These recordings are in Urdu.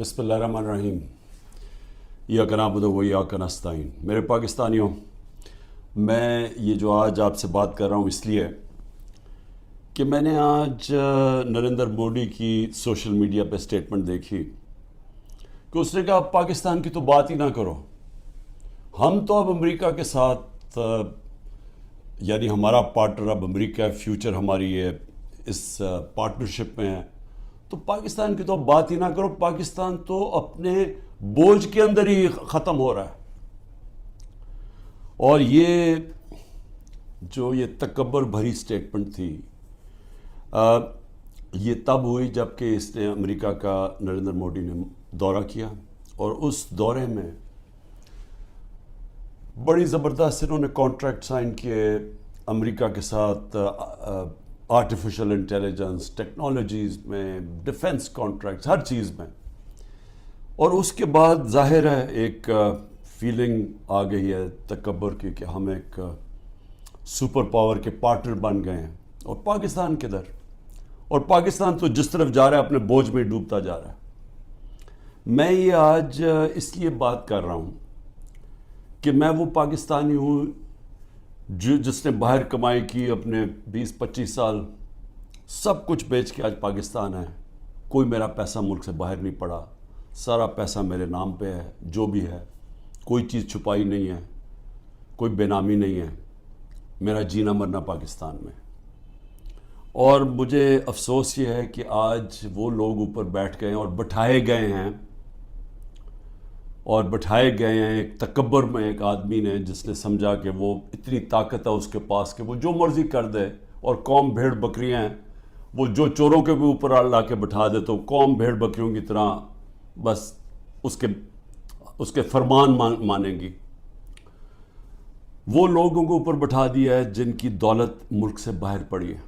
بسم اللہ الرحمن الرحیم ایاک نعبد و ایاک نستعین۔ میرے پاکستانیوں، میں یہ جو آج آپ سے بات کر رہا ہوں اس لیے کہ میں نے آج نریندر مودی کی سوشل میڈیا پہ سٹیٹمنٹ دیکھی کہ اس نے کہا پاکستان کی تو بات ہی نہ کرو، ہم تو اب امریکہ کے ساتھ یعنی ہمارا پارٹنر اب امریکہ ہے، فیوچر ہماری ہے اس پارٹنرشپ میں ہے، تو پاکستان کی تو اب بات ہی نہ کرو، پاکستان تو اپنے بوجھ کے اندر ہی ختم ہو رہا ہے۔ اور یہ جو یہ تکبر بھری سٹیٹمنٹ تھی یہ تب ہوئی جب کہ اس نے امریکہ کا نریندر مودی نے دورہ کیا، اور اس دورے میں بڑی زبردست انہوں نے کانٹریکٹ سائن کیے امریکہ کے ساتھ، آرٹیفیشل انٹیلیجنس ٹیکنالوجیز میں، ڈیفنس کانٹریکٹس، ہر چیز میں۔ اور اس کے بعد ظاہر ہے ایک فیلنگ آ گئی ہے تکبر کی کہ ہم ایک سپر پاور کے پارٹنر بن گئے ہیں، اور پاکستان کدھر؟ اور پاکستان تو جس طرف جا رہا ہے اپنے بوجھ میں ڈوبتا جا رہا ہے۔ میں یہ آج اس لیے بات کر رہا ہوں کہ میں وہ پاکستانی ہوں جس نے باہر کمائی کی، اپنے 20-25 سال سب کچھ بیچ کے آج پاکستان ہے، کوئی میرا پیسہ ملک سے باہر نہیں پڑا، سارا پیسہ میرے نام پہ ہے، جو بھی ہے کوئی چیز چھپائی نہیں ہے، کوئی بے نامی نہیں ہے، میرا جینا مرنا پاکستان میں۔ اور مجھے افسوس یہ ہے کہ آج وہ لوگ اوپر بیٹھ گئے ہیں اور بٹھائے گئے ہیں ایک تکبر میں ایک آدمی نے، جس نے سمجھا کہ وہ اتنی طاقت ہے اس کے پاس کہ وہ جو مرضی کر دے، اور قوم بھیڑ بکریاں ہیں، وہ جو چوروں کے بھی اوپر لا کے بٹھا دے تو قوم بھیڑ بکریوں کی طرح بس اس کے فرمان مانیں گی۔ وہ لوگوں کو اوپر بٹھا دیا ہے جن کی دولت ملک سے باہر پڑی ہے،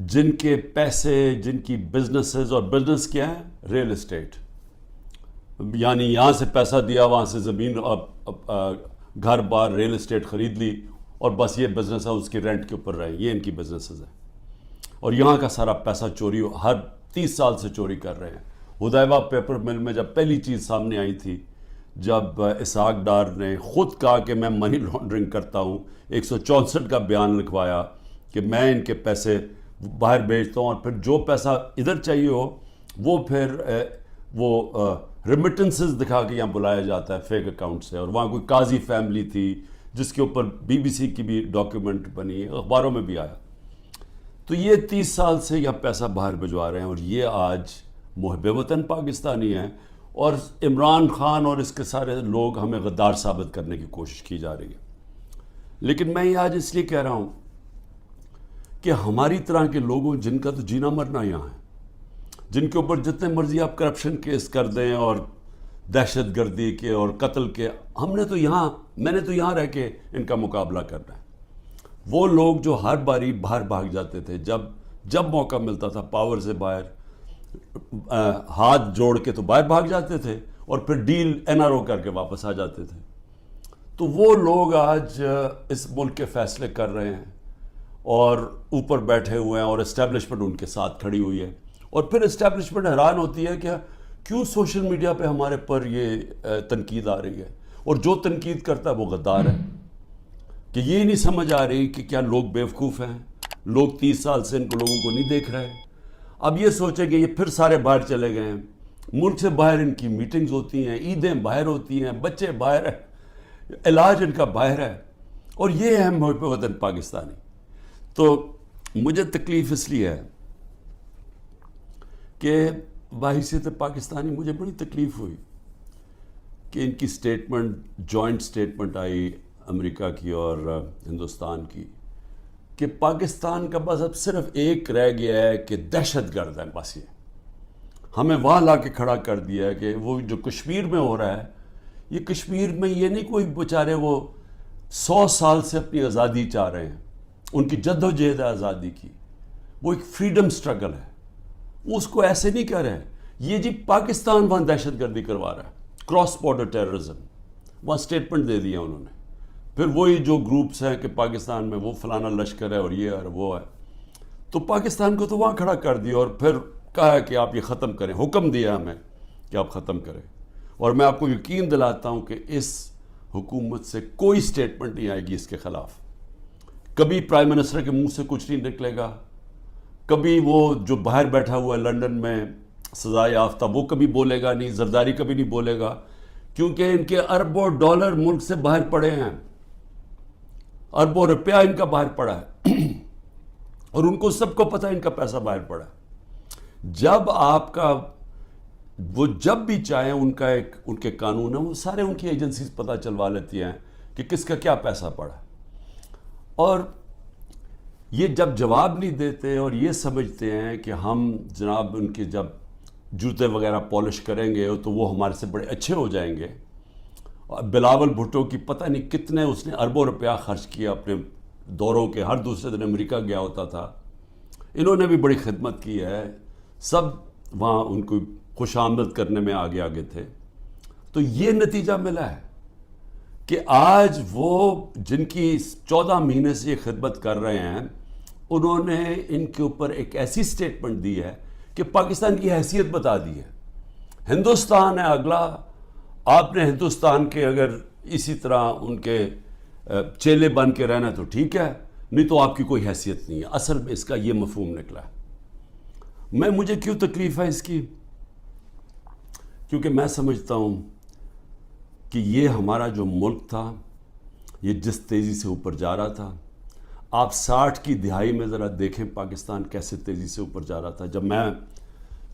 جن کے پیسے، جن کی بزنسز، اور بزنس کیا ہے؟ ریل اسٹیٹ، یعنی یہاں سے پیسہ دیا، وہاں سے زمین، گھر بار، ریل اسٹیٹ خرید لی، اور بس یہ بزنس ہے، اس کی رینٹ کے اوپر رہے، یہ ان کی بزنسز ہیں۔ اور یہاں کا سارا پیسہ چوری ہر 30 سال سے چوری کر رہے ہیں۔ حدیبہ پیپر مل میں جب پہلی چیز سامنے آئی تھی، جب اسحاق ڈار نے خود کہا کہ میں منی لانڈرنگ کرتا ہوں، 164 کا بیان لکھوایا کہ میں ان کے پیسے باہر بیچتا ہوں، اور پھر جو پیسہ ادھر چاہیے ہو وہ پھر وہ ریمیٹنسز دکھا کے یہاں بلایا جاتا ہے فیک اکاؤنٹ سے۔ اور وہاں کوئی قاضی فیملی تھی جس کے اوپر BBC کی بھی ڈاکیومنٹ بنی، اخباروں میں بھی آیا۔ تو یہ 30 سال سے یہ پیسہ باہر بھجوا رہے ہیں، اور یہ آج محب وطن پاکستانی ہیں، اور عمران خان اور اس کے سارے لوگ ہمیں غدار ثابت کرنے کی کوشش کی جا رہی ہے۔ لیکن میں یہ آج اس لیے کہہ رہا ہوں کہ ہماری طرح کے لوگوں جن کا تو جینا مرنا یہاں ہے، جن کے اوپر جتنے مرضی آپ کرپشن کیس کر دیں اور دہشت گردی کے اور قتل کے، میں نے تو یہاں رہ کے ان کا مقابلہ کرنا ہے۔ وہ لوگ جو ہر باری باہر بھاگ جاتے تھے، جب موقع ملتا تھا پاور سے باہر ہاتھ جوڑ کے تو باہر بھاگ جاتے تھے، اور پھر ڈیل NRO کر کے واپس آ جاتے تھے۔ تو وہ لوگ آج اس ملک کے فیصلے کر رہے ہیں، اور اوپر بیٹھے ہوئے ہیں، اور اسٹیبلشمنٹ ان کے ساتھ کھڑی ہوئی ہے۔ اور پھر اسٹیبلشمنٹ حیران ہوتی ہے کہ کیوں سوشل میڈیا پہ ہمارے پر یہ تنقید آ رہی ہے، اور جو تنقید کرتا ہے وہ غدار ہے، کہ یہ نہیں سمجھ آ رہی کہ کیا لوگ بیوقوف ہیں، لوگ 30 سال سے ان کو لوگوں کو نہیں دیکھ رہے۔ اب یہ سوچیں کہ یہ پھر سارے باہر چلے گئے ہیں، ملک سے باہر ان کی میٹنگز ہوتی ہیں، عیدیں باہر ہوتی ہیں، بچے باہر ہیں، علاج ان کا باہر ہے، اور یہ ہے محب وطن پاکستانی۔ تو مجھے تکلیف اس لیے ہے کہ بحیثیت پاکستانی مجھے بڑی تکلیف ہوئی کہ ان کی سٹیٹمنٹ، جوائنٹ سٹیٹمنٹ آئی امریکہ کی اور ہندوستان کی، کہ پاکستان کا بس اب صرف ایک رہ گیا ہے کہ دہشت گرد ہے، بس یہ ہمیں وہاں لا کے کھڑا کر دیا ہے کہ وہ جو کشمیر میں ہو رہا ہے، یہ کشمیر میں یہ نہیں کوئی بیچارے وہ 100 سال سے اپنی آزادی چاہ رہے ہیں، ان کی جد و جہد ہے آزادی کی، وہ ایک فریڈم سٹرگل ہے، وہ اس کو ایسے نہیں کر رہے ہیں۔ یہ جی پاکستان وہاں دہشت گردی کروا رہا ہے، کراس بارڈر ٹیررزم، وہاں سٹیٹمنٹ دے دیا انہوں نے۔ پھر وہی جو گروپس ہیں کہ پاکستان میں وہ فلانا لشکر ہے اور یہ ہے وہ ہے، تو پاکستان کو تو وہاں کھڑا کر دیا، اور پھر کہا ہے کہ آپ یہ ختم کریں، حکم دیا ہمیں کہ آپ ختم کریں. اور میں آپ کو یقین دلاتا ہوں کہ اس حکومت سے کوئی سٹیٹمنٹ نہیں آئے گی اس کے خلاف. کبھی پرائم منسٹر کے منہ سے کچھ نہیں نکلے گا, کبھی وہ جو باہر بیٹھا ہوا ہے لنڈن میں سزا یافتہ وہ کبھی بولے گا نہیں, زرداری کبھی نہیں بولے گا, کیونکہ ان کے اربوں ڈالر ملک سے باہر پڑے ہیں, اربوں روپیہ ان کا باہر پڑا ہے اور ان کو سب کو پتہ ہے ان کا پیسہ باہر پڑا ہے. جب آپ کا وہ جب بھی چاہیں ان کے قانون ہیں وہ سارے ان کی ایجنسیز پتہ چلوا لیتی ہیں کہ کس کا کیا پیسہ پڑا ہے. اور یہ جب جواب نہیں دیتے اور یہ سمجھتے ہیں کہ ہم جناب ان کے جب جوتے وغیرہ پالش کریں گے تو وہ ہمارے سے بڑے اچھے ہو جائیں گے. بلاول بھٹو کی پتہ نہیں کتنے اس نے اربوں روپیہ خرچ کیا اپنے دوروں کے, ہر دوسرے دن امریکہ گیا ہوتا تھا. انہوں نے بھی بڑی خدمت کی ہے, سب وہاں ان کو خوش آمد کرنے میں آگے آگے تھے. تو یہ نتیجہ ملا ہے کہ آج وہ جن کی 14 مہینے سے یہ خدمت کر رہے ہیں انہوں نے ان کے اوپر ایک ایسی سٹیٹمنٹ دی ہے کہ پاکستان کی حیثیت بتا دی ہے. ہندوستان ہے اگلا, آپ نے ہندوستان کے اگر اسی طرح ان کے چیلے بن کے رہنا تو ٹھیک ہے, نہیں تو آپ کی کوئی حیثیت نہیں ہے. اصل میں اس کا یہ مفہوم نکلا ہے. مجھے کیوں تکلیف ہے اس کی؟ کیونکہ میں سمجھتا ہوں کہ یہ ہمارا جو ملک تھا یہ جس تیزی سے اوپر جا رہا تھا, آپ 60 کی دہائی میں ذرا دیکھیں پاکستان کیسے تیزی سے اوپر جا رہا تھا.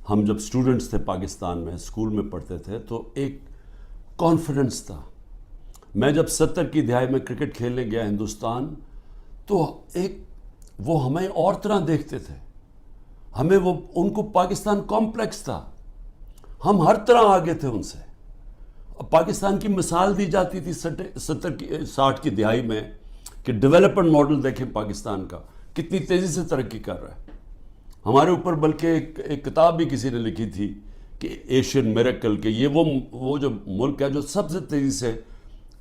ہم جب اسٹوڈنٹس تھے پاکستان میں اسکول میں پڑھتے تھے تو ایک کانفیڈنس تھا. میں جب 70 کی دہائی میں کرکٹ کھیلنے گیا ہندوستان تو وہ ہمیں اور طرح دیکھتے تھے, ہمیں ان کو پاکستان کمپلیکس تھا, ہم ہر طرح آگے تھے ان سے. پاکستان کی مثال دی جاتی تھی 60 کی دہائی میں کہ ڈیولپمنٹ ماڈل دیکھیں پاکستان کا کتنی تیزی سے ترقی کر رہا ہے. ہمارے اوپر بلکہ ایک کتاب بھی کسی نے لکھی تھی کہ ایشین میریکل, کہ یہ وہ جو ملک ہے جو سب سے تیزی سے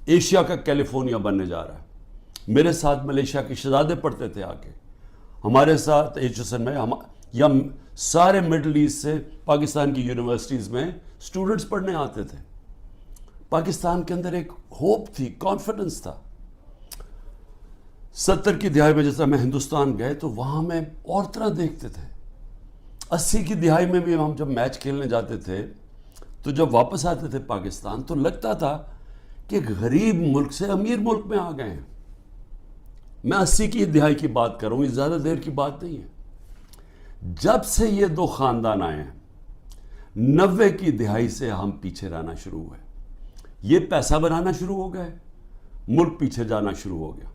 ایشیا کا کیلیفورنیا بننے جا رہا ہے. میرے ساتھ ملیشیا کے شہزادے پڑھتے تھے آگے ہمارے ساتھ HSN میں, یا سارے مڈل ایسٹ سے پاکستان کی یونیورسٹیز میں اسٹوڈنٹس پڑھنے آتے تھے. پاکستان کے اندر ایک ہوپ تھی, کانفیڈنس تھا. 70 کی دہائی میں جیسا میں ہندوستان گئے تو وہاں میں اور طرح دیکھتے تھے. 80 کی دہائی میں بھی ہم جب میچ کھیلنے جاتے تھے تو جب واپس آتے تھے پاکستان تو لگتا تھا کہ غریب ملک سے امیر ملک میں آ گئے ہیں. میں 80 کی دہائی کی بات کر رہا ہوں, یہ زیادہ دیر کی بات نہیں ہے. جب سے یہ دو خاندان آئے ہیں 90 کی دہائی سے ہم پیچھے رہنا شروع ہوئے. یہ پیسہ بنانا شروع ہو گئے, ملک پیچھے جانا شروع ہو گیا.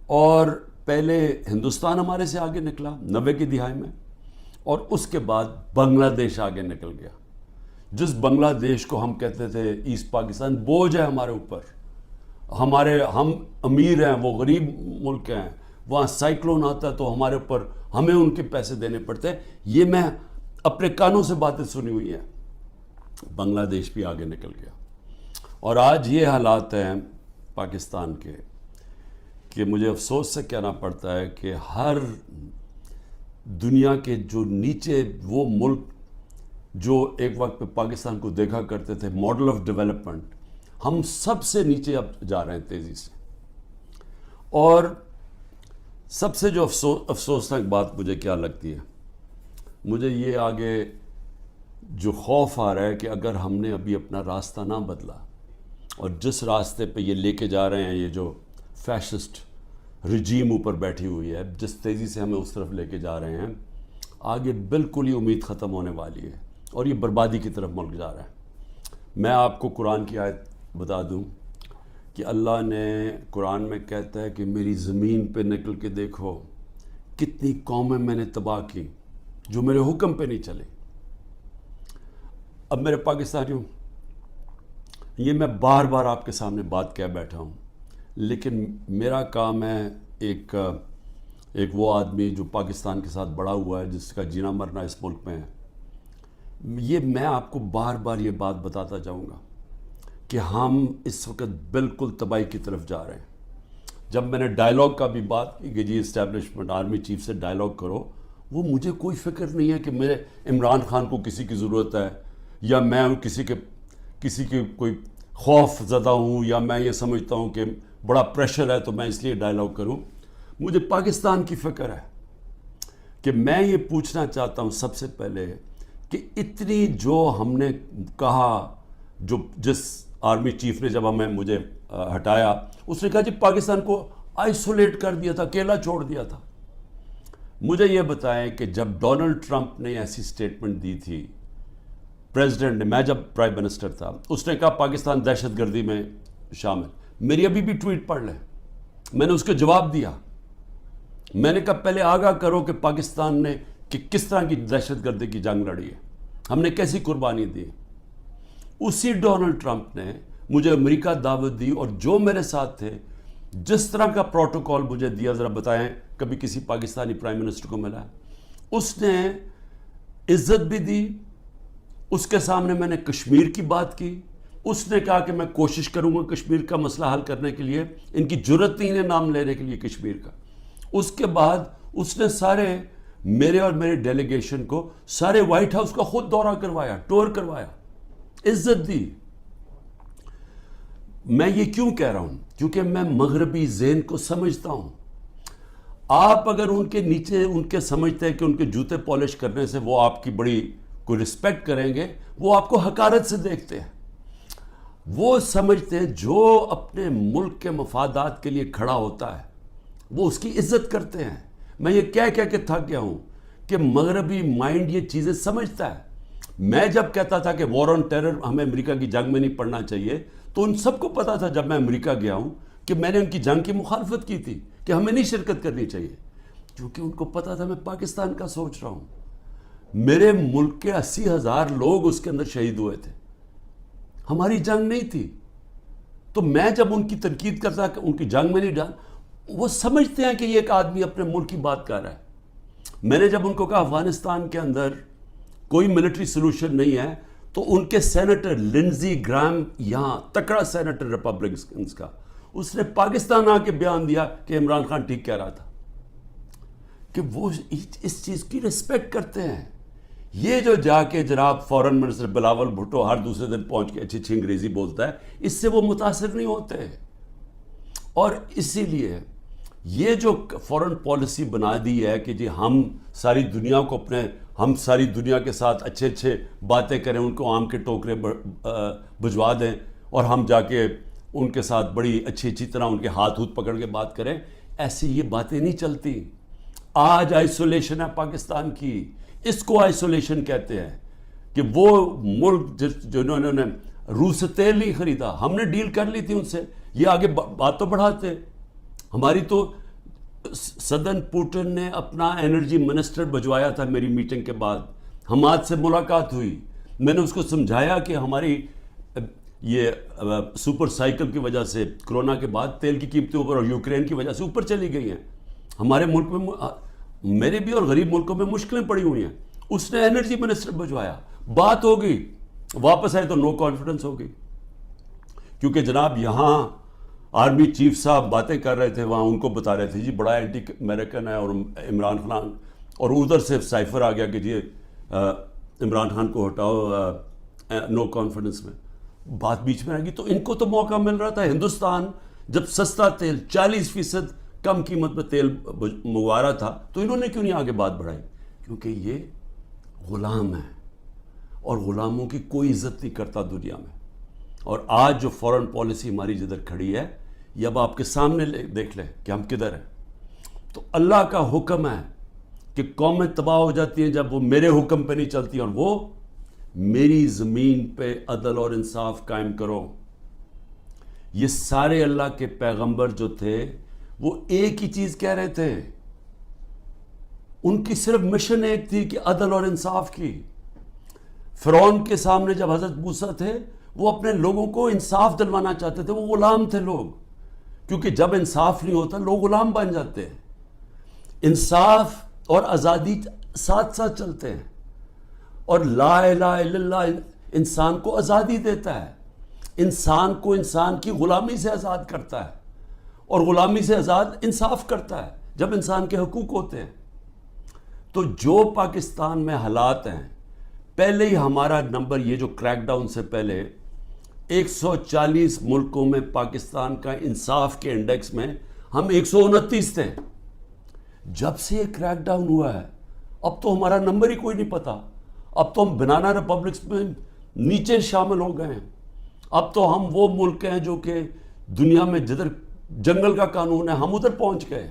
اور پہلے ہندوستان ہمارے سے آگے نکلا 90 کی دہائی میں, اور اس کے بعد بنگلہ دیش آگے نکل گیا. جس بنگلہ دیش کو ہم کہتے تھے ایسٹ پاکستان, بوجھ ہے ہمارے اوپر, ہم امیر ہیں وہ غریب ملک ہیں, وہاں سائیکلون آتا ہے تو ہمارے اوپر ہمیں ان کے پیسے دینے پڑتے ہیں. یہ میں اپنے کانوں سے باتیں سنی ہوئی ہیں. بنگلہ دیش بھی آگے نکل گیا. اور آج یہ حالات ہیں پاکستان کے کہ مجھے افسوس سے کہنا پڑتا ہے کہ ہر دنیا کے جو نیچے وہ ملک جو ایک وقت پہ پاکستان کو دیکھا کرتے تھے ماڈل آف ڈیولپمنٹ, ہم سب سے نیچے اب جا رہے ہیں تیزی سے. اور سب سے جو افسوسناک بات مجھے کیا لگتی ہے, مجھے یہ آگے جو خوف آ رہا ہے کہ اگر ہم نے ابھی اپنا راستہ نہ بدلا اور جس راستے پہ یہ لے کے جا رہے ہیں, یہ جو فیشسٹ رجیم اوپر بیٹھی ہوئی ہے, جس تیزی سے ہمیں اس طرف لے کے جا رہے ہیں, آگے بالکل ہی امید ختم ہونے والی ہے اور یہ بربادی کی طرف ملک جا رہا ہے. میں آپ کو قرآن کی آیت بتا دوں کہ اللہ نے قرآن میں کہتا ہے کہ میری زمین پہ نکل کے دیکھو کتنی قومیں میں نے تباہ کی جو میرے حکم پہ نہیں چلے. اب میرے پاکستانیوں, یہ میں بار بار آپ کے سامنے بات کہہ بیٹھا ہوں, لیکن میرا کام ہے ایک وہ آدمی جو پاکستان کے ساتھ بڑا ہوا ہے, جس کا جینا مرنا اس ملک میں ہے, یہ میں آپ کو بار بار یہ بات بتاتا جاؤں گا کہ ہم اس وقت بالکل تباہی کی طرف جا رہے ہیں. جب میں نے ڈائلاگ کا بھی بات کی کہ جی اسٹیبلشمنٹ آرمی چیف سے ڈائلاگ کرو, وہ مجھے کوئی فکر نہیں ہے کہ میرے عمران خان کو کسی کی ضرورت ہے یا میں کسی کے کوئی خوف زدہ ہوں، یا میں یہ سمجھتا ہوں کہ بڑا پریشر ہے تو میں اس لیے ڈائلاگ کروں. مجھے پاکستان کی فکر ہے کہ میں یہ پوچھنا چاہتا ہوں سب سے پہلے کہ اتنی جو ہم نے کہا، جس آرمی چیف نے جب مجھے ہٹایا اس نے کہا جی پاکستان کو آئسولیٹ کر دیا تھا، اکیلا چھوڑ دیا تھا. مجھے یہ بتائیں کہ جب ڈونلڈ ٹرمپ نے ایسی سٹیٹمنٹ دی تھی پریزیڈنٹ نے، میں جب پرائم منسٹر تھا، اس نے کہا پاکستان دہشت گردی میں شامل. میری ابھی بھی ٹویٹ پڑھ لیں، میں نے اس کے جواب دیا. میں نے کہا پہلے آگاہ کرو کہ پاکستان نے کس طرح کی دہشت گردی کی جنگ لڑی ہے، ہم نے کیسی قربانی دی. اسی ڈونلڈ ٹرمپ نے مجھے امریکہ دعوت دی، اور جو میرے ساتھ تھے جس طرح کا پروٹوکول مجھے دیا، ذرا بتائیں کبھی کسی پاکستانی پرائم منسٹر کو ملا؟ اس نے عزت بھی دی. اس کے سامنے میں نے کشمیر کی بات کی. اس نے کہا کہ میں کوشش کروں گا کشمیر کا مسئلہ حل کرنے کے لیے. ان کی جرت نہیں ہے نام لینے کے لیے کشمیر کا. اس کے بعد اس نے سارے میرے اور میرے ڈیلیگیشن کو سارے وائٹ ہاؤس کا خود دورہ کروایا، ٹور کروایا، عزت دی. میں یہ کیوں کہہ رہا ہوں؟ کیونکہ میں مغربی ذہن کو سمجھتا ہوں. آپ اگر ان کے نیچے ان کے سمجھتے ہیں کہ ان کے جوتے پالش کرنے سے وہ آپ کی بڑی کوئی رسپیکٹ کریں گے، وہ آپ کو حقارت سے دیکھتے ہیں. وہ سمجھتے ہیں جو اپنے ملک کے مفادات کے لیے کھڑا ہوتا ہے وہ اس کی عزت کرتے ہیں. میں یہ کہہ کے تھک گیا ہوں کہ مغربی مائنڈ یہ چیزیں سمجھتا ہے. میں جب کہتا تھا کہ وار آن ٹیرر ہمیں امریکہ کی جنگ میں نہیں پڑنا چاہیے، تو ان سب کو پتا تھا جب میں امریکہ گیا ہوں کہ میں نے ان کی جنگ کی مخالفت کی تھی کہ ہمیں نہیں شرکت کرنی چاہیے، کیونکہ ان کو پتا تھا میں پاکستان کا سوچ رہا ہوں. میرے ملک کے 80,000 لوگ اس کے اندر شہید ہوئے تھے، ہماری جنگ نہیں تھی. تو میں جب ان کی تنقید کرتا کہ ان کی جنگ میں نہیں ڈال، وہ سمجھتے ہیں کہ یہ ایک آدمی اپنے ملک کی بات کر رہا ہے. میں نے جب ان کو کہا افغانستان کے اندر کوئی ملٹری سلوشن نہیں ہے، تو ان کے سینیٹر لنزی گرام، یہاں تکڑا سینیٹر ریپبلکنز کا، اس نے پاکستان آ کے بیان دیا کہ عمران خان ٹھیک کہہ رہا تھا، کہ وہ اس چیز کی رسپیکٹ کرتے ہیں. یہ جو جا کے جناب فورن منسٹر بلاول بھٹو ہر دوسرے دن پہنچ کے اچھی انگریزی بولتا ہے، اس سے وہ متاثر نہیں ہوتے. اور اسی لیے یہ جو فورن پالیسی بنا دی ہے کہ جی ہم ساری دنیا کو ہم ساری دنیا کے ساتھ اچھے باتیں کریں، ان کو آم کے ٹوکرے بھجوا دیں، اور ہم جا کے ان کے ساتھ بڑی اچھی طرح ان کے ہاتھ پکڑ کے بات کریں، ایسی یہ باتیں نہیں چلتی. آج آئسولیشن ہے پاکستان کی، اس کو آئسولیشن کہتے ہیں. کہ وہ ملک جنہوں نے روس سے تیل نہیں خریدا، ہم نے ڈیل کر لی تھی ان سے، یہ آگے بات تو بڑھاتے. ہماری تو صدر پوٹن نے اپنا انرجی منسٹر بھجوایا تھا میری میٹنگ کے بعد. حماد سے ملاقات ہوئی، میں نے اس کو سمجھایا کہ ہماری یہ سپر سائیکل کی وجہ سے کرونا کے بعد تیل کی قیمتیں اوپر، اور یوکرین کی وجہ سے اوپر چلی گئی ہیں. ہمارے ملک میں، میرے بھی اور غریب ملکوں میں مشکلیں پڑی ہوئی ہیں. اس نے انرجی منسٹر بھجوایا، بات ہو گئی، واپس آئے تو نو کانفیڈنس ہو گئی. کیونکہ جناب یہاں آرمی چیف صاحب باتیں کر رہے تھے، وہاں ان کو بتا رہے تھے جی بڑا اینٹی امریکن ہے اور عمران خان، اور ادھر سے سائفر آ گیا کہ جی عمران خان کو ہٹاؤ نو کانفیڈنس میں. بات بیچ میں آ گئی. تو ان کو تو موقع مل رہا تھا. ہندوستان جب سستا تیل 40% کم قیمت پہ تیل منگوا رہا تھا، تو انہوں نے کیوں نہیں آگے بات بڑھائی؟ کیونکہ یہ غلام ہے، اور غلاموں کی کوئی عزت نہیں کرتا دنیا میں. اور آج جو فورن پالیسی ہماری جدھر کھڑی ہے، یہ اب آپ کے سامنے دیکھ لیں کہ ہم کدھر ہیں. تو اللہ کا حکم ہے کہ قومیں تباہ ہو جاتی ہیں جب وہ میرے حکم پہ نہیں چلتی، اور وہ میری زمین پہ عدل اور انصاف قائم کرو. یہ سارے اللہ کے پیغمبر جو تھے وہ ایک ہی چیز کہہ رہے تھے، ان کی صرف مشن ایک تھی کہ عدل اور انصاف کی. فرعون کے سامنے جب حضرت موسیٰ تھے، وہ اپنے لوگوں کو انصاف دلوانا چاہتے تھے. وہ غلام تھے لوگ، کیونکہ جب انصاف نہیں ہوتا لوگ غلام بن جاتے ہیں. انصاف اور آزادی ساتھ ساتھ چلتے ہیں. اور لا الہ الا اللہ انسان کو آزادی دیتا ہے، انسان کو انسان کی غلامی سے آزاد کرتا ہے، اور غلامی سے آزاد انصاف کرتا ہے جب انسان کے حقوق ہوتے ہیں. تو جو پاکستان میں حالات ہیں، پہلے ہی ہمارا نمبر، یہ جو کریک ڈاؤن سے پہلے 140 ملکوں میں پاکستان کا انصاف کے انڈیکس میں ہم 129 تھے. جب سے یہ کریک ڈاؤن ہوا ہے اب تو ہمارا نمبر ہی کوئی نہیں پتا. اب تو ہم بنانا ریپبلکس میں نیچے شامل ہو گئے ہیں. اب تو ہم وہ ملک ہیں جو کہ دنیا میں جدھر جنگل کا قانون ہے ہم ادھر پہنچ گئے.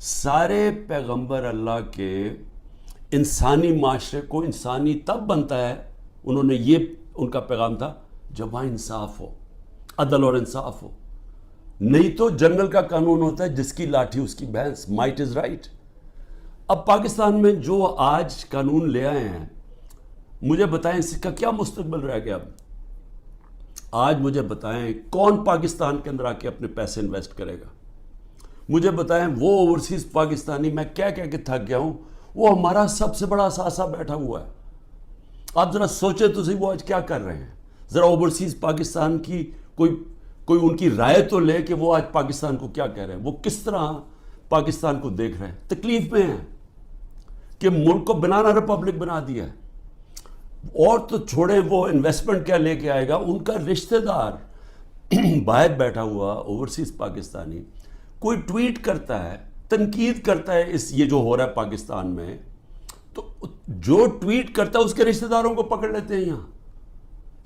سارے پیغمبر اللہ کے انسانی معاشرے کو انسانی تب بنتا ہے، انہوں نے یہ ان کا پیغام تھا جب وہاں انصاف ہو، عدل اور انصاف ہو. نہیں تو جنگل کا قانون ہوتا ہے جس کی لاٹھی اس کی بھینس، مائٹ از رائٹ. اب پاکستان میں جو آج قانون لے آئے ہیں، مجھے بتائیں اس کا کیا مستقبل رہ گیا. اب آج مجھے بتائیں کون پاکستان کے اندر آ کے اپنے پیسے انویسٹ کرے گا. مجھے بتائیں وہ اوورسیز پاکستانی، میں کہہ کہ تھک گیا ہوں، وہ ہمارا سب سے بڑا اثاثہ بیٹھا ہوا ہے. آپ ذرا سوچیں تو صحیح وہ آج کیا کر رہے ہیں. ذرا اوورسیز پاکستان کی کوئی ان کی رائے تو لے کہ وہ آج پاکستان کو کیا کہہ رہے ہیں، وہ کس طرح پاکستان کو دیکھ رہے ہیں. تکلیف میں ہیں کہ ملک کو بنانا ریپبلک بنا دیا ہے. اور تو چھوڑیں وہ انویسٹمنٹ کیا لے کے آئے گا، ان کا رشتہ دار باہر بیٹھا ہوا اوورسیز پاکستانی کوئی ٹویٹ کرتا ہے، تنقید کرتا ہے یہ جو ہو رہا ہے پاکستان میں، تو جو ٹویٹ کرتا ہے اس کے رشتہ داروں کو پکڑ لیتے ہیں یہاں.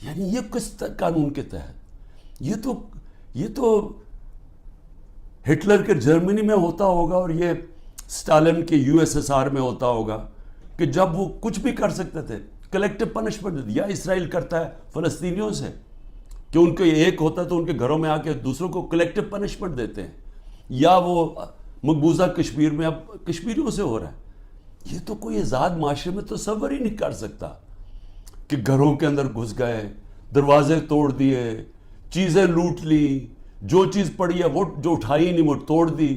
یعنی یہ کس قانون کے تحت؟ یہ تو ہٹلر کے جرمنی میں ہوتا ہوگا اور یہ اسٹالن کے USSR میں ہوتا ہوگا کہ جب وہ کچھ بھی کر سکتے تھے کلیکٹو پنشمنٹ. یا اسرائیل کرتا ہے فلسطینیوں سے کہ ان کو ایک ہوتا ہے تو ان کے گھروں میں آ کے دوسروں کو کلیکٹو پنشمنٹ دیتے ہیں. یا وہ مقبوضہ کشمیر میں اب کشمیریوں سے ہو رہا ہے. یہ تو کوئی آزاد معاشرے میں تصور ہی نہیں کر سکتا کہ گھروں کے اندر گھس گئے، دروازے توڑ دیے، چیزیں لوٹ لی، جو چیز پڑی ہے وہ جو اٹھائی نہیں وہ توڑ دی.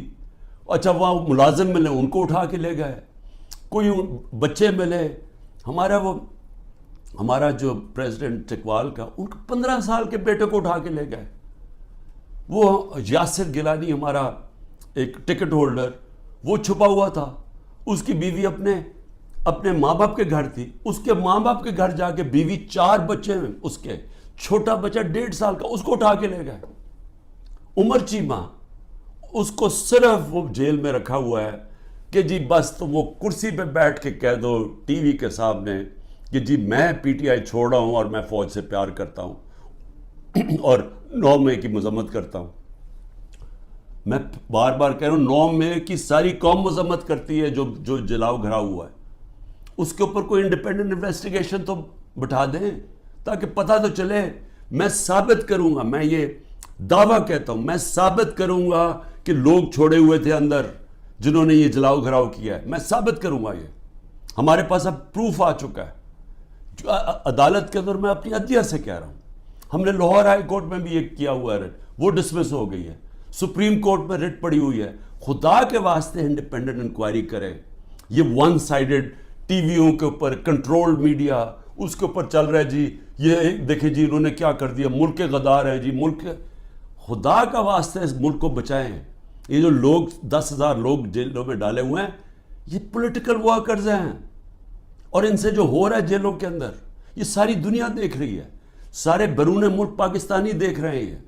اچھا وہاں ملازم ملے ان کو اٹھا کے لے گئے، کوئی بچے ملے. ہمارا جو پریزیڈنٹ چکوال کا، ان کو 15 سال کے بیٹے کو اٹھا کے لے گئے. وہ یاسر گیلانی ہمارا ایک ٹکٹ ہولڈر، وہ چھپا ہوا تھا، اس کی بیوی اپنے ماں باپ کے گھر تھی، اس کے ماں باپ کے گھر جا کے بیوی 4 بچے ہیں اس کے، چھوٹا بچہ 1.5 سال کا، اس کو اٹھا کے لے گئے. عمر چیمہ، اس کو صرف وہ جیل میں رکھا ہوا ہے کہ جی بس تم وہ کرسی پہ بیٹھ کے کہہ دو ٹی وی کے سامنے کہ جی میں PTI چھوڑ رہا ہوں اور میں فوج سے پیار کرتا ہوں اور 9 مئی کی مذمت کرتا ہوں. میں بار بار کہہ رہا ہوں 9 مئی کی ساری قوم مذمت کرتی ہے جو جلاؤ گھرا ہوا ہے. اس کے اوپر کوئی انڈیپینڈنٹ انویسٹیگیشن تو بٹھا دیں تاکہ پتہ تو چلے. میں ثابت کروں گا، میں یہ دعویٰ کہتا ہوں، میں ثابت کروں گا کہ لوگ چھوڑے ہوئے تھے اندر جنہوں نے یہ جلاؤ گھراؤ کیا ہے. میں ثابت کروں گا. یہ ہمارے پاس اب پروف آ چکا ہے. عدالت کے اندر میں اپنی عدلیہ سے کہہ رہا ہوں، ہم نے لاہور ہائی کورٹ میں بھی یہ کیا ہوا ہے، وہ ڈسمس ہو گئی ہے. سپریم کورٹ میں رٹ پڑی ہوئی ہے. خدا کے واسطے انڈیپینڈنٹ انکوائری کرے. یہ ون سائیڈڈ ٹی ویوں کے اوپر کنٹرول میڈیا اس کے اوپر چل رہا ہے جی یہ دیکھیں جی انہوں نے کیا کر دیا، ملک کے غدار ہیں جی ملک. خدا کا واسطے اس ملک کو بچائیں. یہ جو لوگ 10,000 لوگ جیلوں میں ڈالے ہوئے ہیں یہ پولیٹیکل ورکرز ہیں، اور ان سے جو ہو رہا ہے جیلوں کے اندر یہ ساری دنیا دیکھ رہی ہے، سارے بیرون ملک پاکستانی دیکھ رہے ہیں.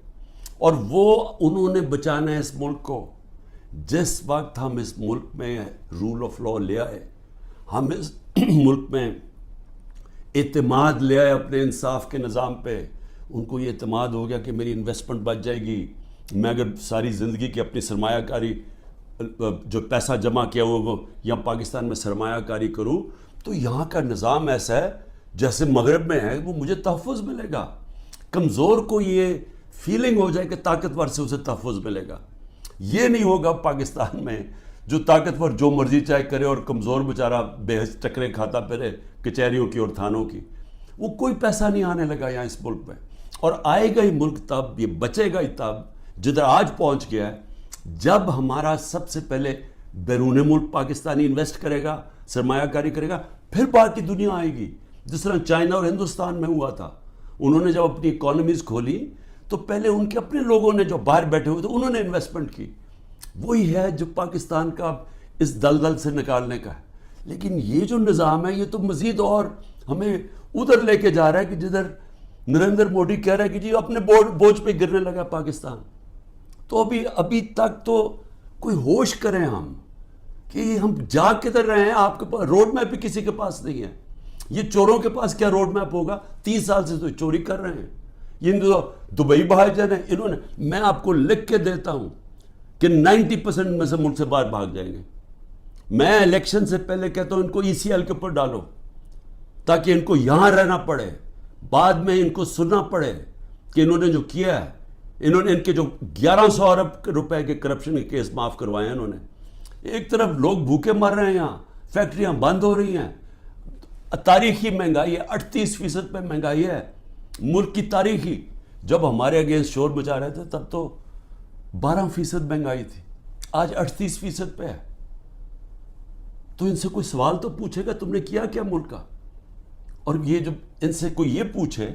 اور وہ انہوں نے بچانا ہے اس ملک کو. جس وقت ہم اس ملک میں رول آف لا لے آئے، ہم اس ملک میں اعتماد لے آئے اپنے انصاف کے نظام پہ، ان کو یہ اعتماد ہو گیا کہ میری انویسٹمنٹ بچ جائے گی. میں اگر ساری زندگی کی اپنی سرمایہ کاری جو پیسہ جمع کیا وہ یہاں پاکستان میں سرمایہ کاری کروں تو یہاں کا نظام ایسا ہے جیسے مغرب میں ہے، وہ مجھے تحفظ ملے گا. کمزور کو یہ فیلنگ ہو جائے کہ طاقتور سے اسے تحفظ ملے گا. یہ نہیں ہوگا پاکستان میں. جو طاقتور جو مرضی چاہے کرے اور کمزور بیچارہ بے حس ٹکرے کھاتا پھرے کچہریوں کی اور تھانوں کی. وہ کوئی پیسہ نہیں آنے لگا یہاں اس ملک میں. اور آئے گا ہی ملک تب، یہ بچے گا ہی تب جدھر آج پہنچ گیا ہے، جب ہمارا سب سے پہلے بیرون ملک پاکستانی انویسٹ کرے گا، سرمایہ کاری کرے گا، پھر باقی دنیا آئے گی. جس طرح چائنا اور ہندوستان میں ہوا تھا، انہوں نے جب اپنی اکانومیز کھولی تو پہلے ان کے اپنے لوگوں نے جو باہر بیٹھے ہوئے تھے انہوں نے انویسٹمنٹ کی. وہی ہے جو پاکستان کا اس دلدل سے نکالنے کا ہے. لیکن یہ جو نظام ہے یہ تو مزید اور ہمیں ادھر لے کے جا رہا ہے کہ جدھر نریندر مودی کہہ رہا ہے کہ جی اپنے بوجھ پہ گرنے لگا پاکستان. تو ابھی تک تو کوئی ہوش کریں ہم کہ ہم جا کدھر رہے ہیں. آپ کے پاس روڈ میپ بھی کسی کے پاس نہیں ہے. یہ چوروں کے پاس کیا روڈ میپ ہوگا؟ 30 سال سے تو چوری کر رہے ہیں. یہ دبئی باہر جانا ہے انہوں نے. میں آپ کو لکھ کے دیتا ہوں کہ 90% میں سے ملک سے باہر بھاگ جائیں گے. میں الیکشن سے پہلے کہتا ہوں ان کو ECL کے اوپر ڈالو تاکہ ان کو یہاں رہنا پڑے, بعد میں ان کو سننا پڑے کہ انہوں نے جو کیا ہے. انہوں نے ان کے جو 1100 ارب روپے کے کرپشن کے کیس معاف کروائے ہیں انہوں نے. ایک طرف لوگ بھوکے مر رہے ہیں, یہاں فیکٹریاں بند ہو رہی ہیں, تاریخی مہنگائی ہے, 38% پہ مہنگائی ہے ملک کی تاریخی. جب ہمارے اگینسٹ شور مچا رہے تھے تب تو 12% مہنگائی تھی, آج 38% پہ ہے. تو ان سے کوئی سوال تو پوچھے گا تم نے کیا کیا ملک کا؟ اور یہ جب ان سے کوئی یہ پوچھے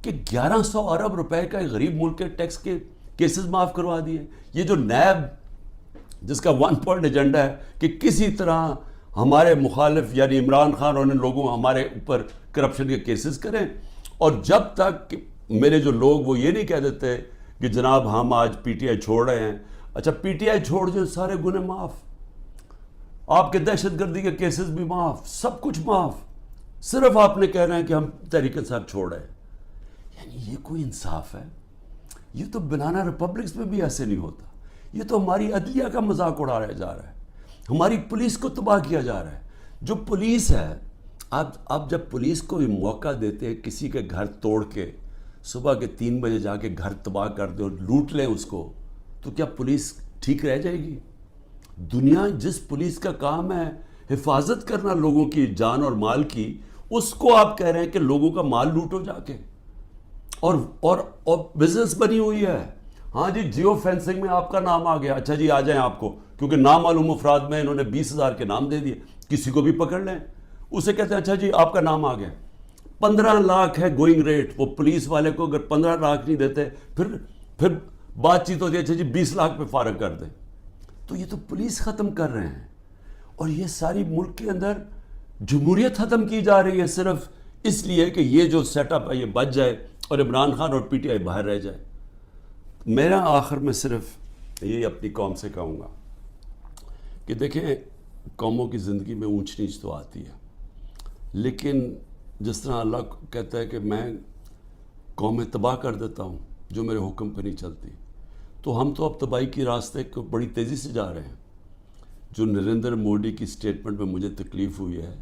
کہ 1100 ارب روپے کا غریب ملک کے ٹیکس کے کیسز معاف کروا دیے. یہ جو نیب جس کا 1 پوائنٹ ایجنڈا ہے کہ کسی طرح ہمارے مخالف یعنی عمران خان اور ان لوگوں ہمارے اوپر کرپشن کے کیسز کریں, اور جب تک میرے جو لوگ وہ یہ نہیں کہہ دیتے کہ جناب ہم آج PTI چھوڑ رہے ہیں. اچھا PTI چھوڑ جو سارے گناہ معاف, آپ کے دہشت گردی کے کیسز بھی معاف, سب کچھ معاف, صرف آپ نے کہہ رہے ہیں کہ ہم تحریک انصاف چھوڑ رہے ہیں. یعنی یہ کوئی انصاف ہے؟ یہ تو بنانا ریپبلکس میں بھی ایسے نہیں ہوتا. یہ تو ہماری عدلیہ کا مذاق اڑایا جا رہا ہے, ہماری پولیس کو تباہ کیا جا رہا ہے. جو پولیس ہے, آپ جب پولیس کو موقع دیتے ہیں کسی کے گھر توڑ کے صبح کے 3 بجے جا کے گھر تباہ کر دیں اور لوٹ لیں اس کو, تو کیا پولیس ٹھیک رہ جائے گی؟ دنیا جس پولیس کا کام ہے حفاظت کرنا لوگوں کی جان اور مال کی, اس کو آپ کہہ رہے ہیں کہ لوگوں کا مال لوٹو جا کے. اور بزنس بنی ہوئی ہے. ہاں جی جیو فینسنگ میں آپ کا نام آ گیا, اچھا جی آ جائیں آپ کو, کیونکہ نامعلوم افراد میں انہوں نے 20,000 کے نام دے دیے, کسی کو بھی پکڑ لیں اسے کہتے ہیں اچھا جی آپ کا نام آ گیا. 15 لاکھ ہے گوئنگ ریٹ. وہ پولیس والے کو اگر 15 لاکھ نہیں دیتے پھر بات چیت ہوتی ہے اچھا جی 20 لاکھ پہ فارغ کر دیں. تو یہ تو پولیس ختم کر رہے ہیں, اور یہ ساری ملک کے اندر جمہوریت ختم کی جا رہی ہے صرف اس لیے کہ یہ جو سیٹ اپ ہے یہ بچ جائے اور عمران خان اور PTI باہر رہ جائے. میرا آخر میں صرف یہ اپنی قوم سے کہوں گا کہ دیکھیں قوموں کی زندگی میں اونچ نیچ تو آتی ہے, لیکن جس طرح اللہ کہتا ہے کہ میں قومیں تباہ کر دیتا ہوں جو میرے حکم پہ نہیں چلتی, تو ہم تو اب تباہی کی راستے کو بڑی تیزی سے جا رہے ہیں. جو نریندر مودی کی سٹیٹمنٹ میں مجھے تکلیف ہوئی ہے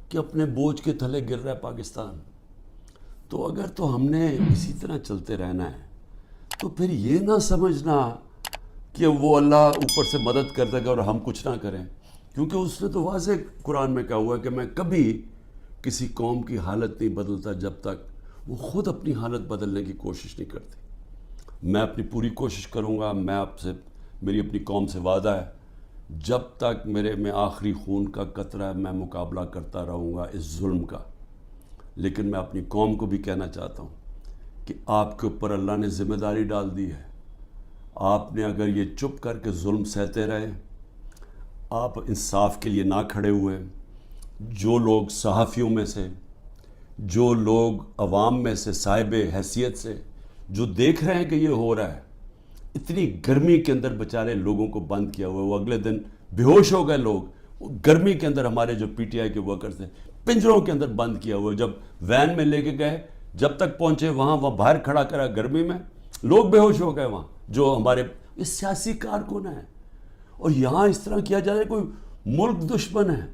کہ اپنے بوجھ کے تھلے گر رہا ہے پاکستان. تو اگر تو ہم نے اسی طرح چلتے رہنا ہے تو پھر یہ نہ سمجھنا کہ وہ اللہ اوپر سے مدد کر دے گا اور ہم کچھ نہ کریں, کیونکہ اس نے تو واضح قرآن میں کہا ہوا ہے کہ میں کبھی کسی قوم کی حالت نہیں بدلتا جب تک وہ خود اپنی حالت بدلنے کی کوشش نہیں کرتی. میں اپنی پوری کوشش کروں گا. میں آپ سے, میری اپنی قوم سے وعدہ ہے, جب تک میرے میں آخری خون کا قطرہ ہے میں مقابلہ کرتا رہوں گا اس ظلم کا. لیکن میں اپنی قوم کو بھی کہنا چاہتا ہوں کہ آپ کے اوپر اللہ نے ذمہ داری ڈال دی ہے. آپ نے اگر یہ چپ کر کے ظلم سہتے رہے, آپ انصاف کے لیے نہ کھڑے ہوئے, جو لوگ صحافیوں میں سے, جو لوگ عوام میں سے صاحب حیثیت سے جو دیکھ رہے ہیں کہ یہ ہو رہا ہے, اتنی گرمی کے اندر بیچارے لوگوں کو بند کیا ہوا ہے, وہ اگلے دن بے ہوش ہو گئے لوگ, وہ گرمی کے اندر ہمارے جو PTI کے ورکرز تھے پنجروں کے اندر بند کیا ہوا ہے. جب وین میں لے کے گئے, جب تک پہنچے وہاں باہر کھڑا کرا گرمی میں, لوگ بے ہوش ہو گئے وہاں جو ہمارے یہ سیاسی کارکن ہیں. اور یہاں اس طرح کیا جا رہا ہے, کوئی ملک دشمن ہے.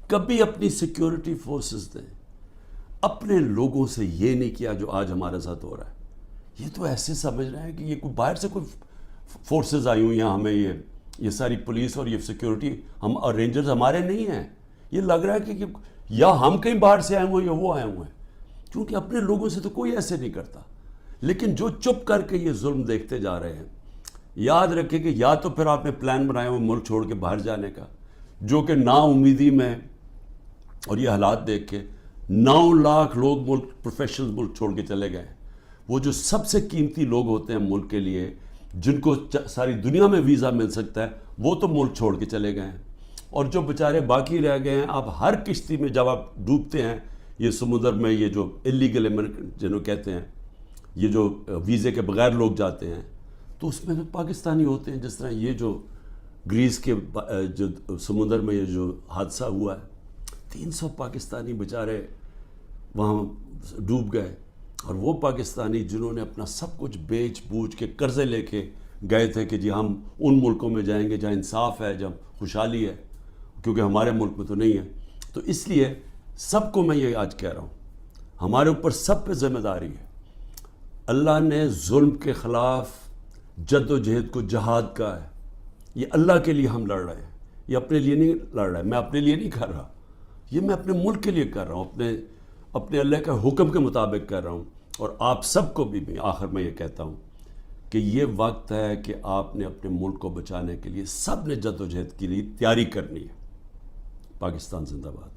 کبھی اپنی سیکیورٹی فورسز نے اپنے لوگوں سے یہ نہیں کیا جو آج ہمارے ساتھ ہو رہا ہے. یہ تو ایسے سمجھ رہے ہیں کہ یہ کوئی باہر سے کوئی فورسز آئی ہوئی ہیں, ہمیں یہ ساری پولیس اور یہ سیکیورٹی ہم اور رینجرز ہمارے نہیں ہیں. یہ لگ رہا ہے کہ یا ہم کہیں باہر سے آئے ہوئے ہیں یا وہ آئے ہوئے ہیں, کیونکہ اپنے لوگوں سے تو کوئی ایسے نہیں کرتا. لیکن جو چپ کر کے یہ ظلم دیکھتے جا رہے ہیں, یاد رکھیں کہ یا تو پھر آپ نے پلان بنایا ہوا ملک چھوڑ کے باہر جانے کا, جو کہ نا امیدی میں اور یہ حالات دیکھ کے 9 لاکھ لوگ ملک پروفیشنل ملک چھوڑ کے چلے گئے. وہ جو سب سے قیمتی لوگ ہوتے ہیں ملک کے لیے, جن کو ساری دنیا میں ویزا مل سکتا ہے, وہ تو ملک چھوڑ کے چلے گئے ہیں. اور جو بیچارے باقی رہ گئے ہیں, آپ ہر کشتی میں جب آپ ڈوبتے ہیں یہ سمندر میں یہ جو اللیگل امیگرنٹ جنہوں کہتے ہیں، یہ جو ویزے کے بغیر لوگ جاتے ہیں، تو اس میں بھی پاکستانی ہوتے ہیں. جس طرح یہ جو گریس کے جو سمندر میں یہ جو حادثہ ہوا ہے، 300 پاکستانی بیچارے وہاں ڈوب گئے، اور وہ پاکستانی جنہوں نے اپنا سب کچھ بیچ بوجھ کے قرضے لے کے گئے تھے کہ جی ہم ان ملکوں میں جائیں گے جہاں انصاف ہے، جہاں خوشحالی ہے، کیونکہ ہمارے ملک میں تو نہیں ہے. تو اس لیے سب کو میں یہ آج کہہ رہا ہوں، ہمارے اوپر سب پہ ذمہ داری ہے. اللہ نے ظلم کے خلاف جد و جہد کو جہاد کا ہے. یہ اللہ کے لیے ہم لڑ رہے ہیں، یہ اپنے لیے نہیں لڑ رہے. میں اپنے لیے نہیں کر رہا، یہ میں اپنے ملک کے لیے کر رہا ہوں، اپنے اللہ کے حکم کے مطابق کر رہا ہوں. اور آپ سب کو بھی میں آخر میں یہ کہتا ہوں کہ یہ وقت ہے کہ آپ نے اپنے ملک کو بچانے کے لیے سب نے جد و جہد کے لیے تیاری کرنی ہے. پاکستان زندہ باد.